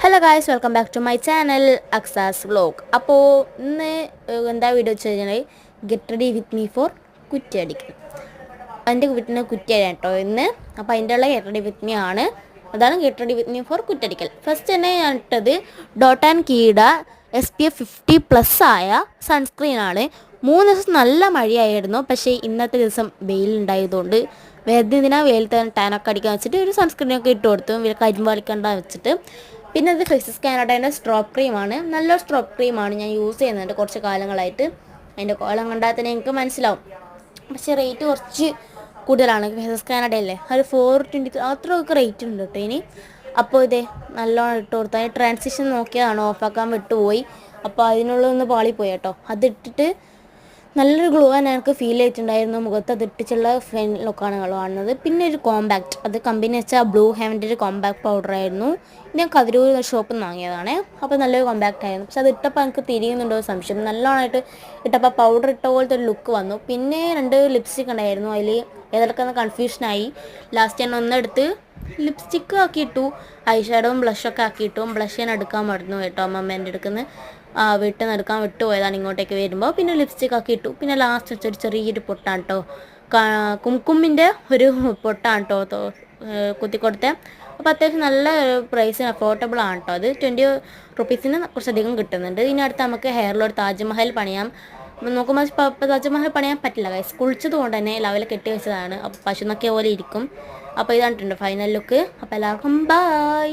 Hello guys, welcome back to my channel അക്സാസ് vlog. അപ്പോൾ ഇന്ന് എന്താ വീഡിയോ വെച്ച് കഴിഞ്ഞാൽ get ready with me for കുറ്റിയടിക്കൽ. എൻ്റെ വീട്ടിന് കുറ്റിയാണ് കേട്ടോ ഇന്ന്. അപ്പോൾ അതിൻ്റെ ഉള്ള ഗെറ്റ് റെഡി വിത്ത് മീ ആണ്. അതാണ് get ready with me for കുറ്റിയടിക്കൽ. ഫസ്റ്റ് തന്നെ ഞാൻ ഇട്ടത് ഡോട്ട് ആൻഡ് കീയുടെ SPF 50+ ആയ സൺസ്ക്രീനാണ്. 3 ദിവസം നല്ല മഴയായിരുന്നു, പക്ഷേ ഇന്നത്തെ ദിവസം വെയിലുണ്ടായതുകൊണ്ട് വേറെ ഇതിനാണ് വെയിൽ ടാനൊക്കെ അടിക്കാൻ വെച്ചിട്ട് ഒരു സൺസ്ക്രീനൊക്കെ ഇട്ട് കൊടുത്തു, കരിമ്പ് കളിക്കണ്ട വെച്ചിട്ട്. പിന്നെ ഇത് ഫേസസ് കാനഡേൻ്റെ സ്ട്രോപ്പ് ക്രീമാണ്. നല്ലൊരു സ്ട്രോപ്പ് ക്രീമാണ്, ഞാൻ യൂസ് ചെയ്യുന്നുണ്ട് കുറച്ച് കാലങ്ങളായിട്ട്. അതിൻ്റെ കോലം കണ്ടാൽ തന്നെ എനിക്ക് മനസ്സിലാവും. പക്ഷേ റേറ്റ് കുറച്ച് കൂടുതലാണ്. ഫേസസ് കാനഡയല്ലേ, ഒരു 420 അത്രയൊക്കെ റേറ്റ് ഉണ്ട് കേട്ടോ ഇനി. അപ്പോൾ ഇതേ നല്ലോണം ഇട്ട് കൊടുത്താൽ ട്രാൻസിഷൻ നോക്കിയതാണ്, ഓഫാക്കാൻ വിട്ടുപോയി. അപ്പോൾ അതിനുള്ളൊന്ന് പാളിപ്പോയി കേട്ടോ. അതിട്ടിട്ട് നല്ലൊരു ഗ്ലോ ആണ് എനിക്ക് ഫീൽ ചെയ്തിട്ടുണ്ടായിരുന്നു മുഖത്ത്. അതിട്ടിച്ചുള്ള ഫെയിൻ ലുക്കാണ് കാണുന്നത്. പിന്നെ ഒരു കോമ്പാക്റ്റ്, അത് കമ്പനി വെച്ചാൽ ബ്ലൂ ഹെവൻ്റെ ഒരു കോമ്പാക്ട് പൗഡറായിരുന്നു. ഞാൻ കതിരൂർ ഷോപ്പിൽ നിന്ന് വാങ്ങിയതാണ്. അപ്പോൾ നല്ലൊരു കോമ്പാക്റ്റ് ആയിരുന്നു. പക്ഷെ അത് ഇട്ടപ്പോൾ എനിക്ക് തിരിയുന്നുണ്ടോ സംശയം. നല്ലോണമായിട്ട് ഇട്ടപ്പോൾ പൗഡർ ഇട്ട പോലത്തെ ഒരു ലുക്ക് വന്നു. പിന്നെ 2 ലിപ്സ്റ്റിക് ഉണ്ടായിരുന്നു, അതിൽ ഏതൊക്കെ കൺഫ്യൂഷനായി. ലാസ്റ്റ് ഞാൻ ഒന്നെടുത്ത് ലിപ്സ്റ്റിക്ക് ആക്കിയിട്ടു, ഐ ഷാഡോവും ബ്ലഷൊക്കെ ആക്കിയിട്ടു. ബ്ലഷ് ഞാൻ എടുക്കാൻ മറന്നു കേട്ടോ, അമ്മമ്മേൻ്റെ അടുക്കുന്ന വീട്ടിൽ നിന്ന് എടുക്കാൻ വിട്ടുപോയതാണ് ഇങ്ങോട്ടേക്ക് വരുമ്പോൾ. പിന്നെ ലിപ്സ്റ്റിക് ആക്കി ഇട്ടു. പിന്നെ ലാസ്റ്റ് വെച്ചൊരു ചെറിയൊരു പൊട്ടാണ് കേട്ടോ, കുംകുമിൻ്റെ ഒരു പൊട്ടാണ് കേട്ടോ കുത്തിക്കൊടുത്തത്. അപ്പോൾ അത്യാവശ്യം നല്ല പ്രൈസിന് അഫോർഡബിൾ ആണ് കേട്ടോ. അത് 20 റുപ്പീസിന് കുറച്ചധികം കിട്ടുന്നുണ്ട്. ഇനി അടുത്ത് നമുക്ക് ഹെയറിലൊരു താജ്മഹൽ പണിയാം. നോക്കുമ്പോൾ താജ്മഹൽ പണിയാൻ പറ്റില്ല ഗൈസ്, കുളിച്ചത് കൊണ്ട് തന്നെ ലെവൽ കെട്ടി വെച്ചതാണ്. അപ്പോൾ പശു നോക്കിയ പോലെ ഇരിക്കും. അപ്പോൾ ഇതാണിട്ടുണ്ട് ഫൈനൽ ലുക്ക്. അപ്പോൾ എല്ലാവർക്കും ബൈ.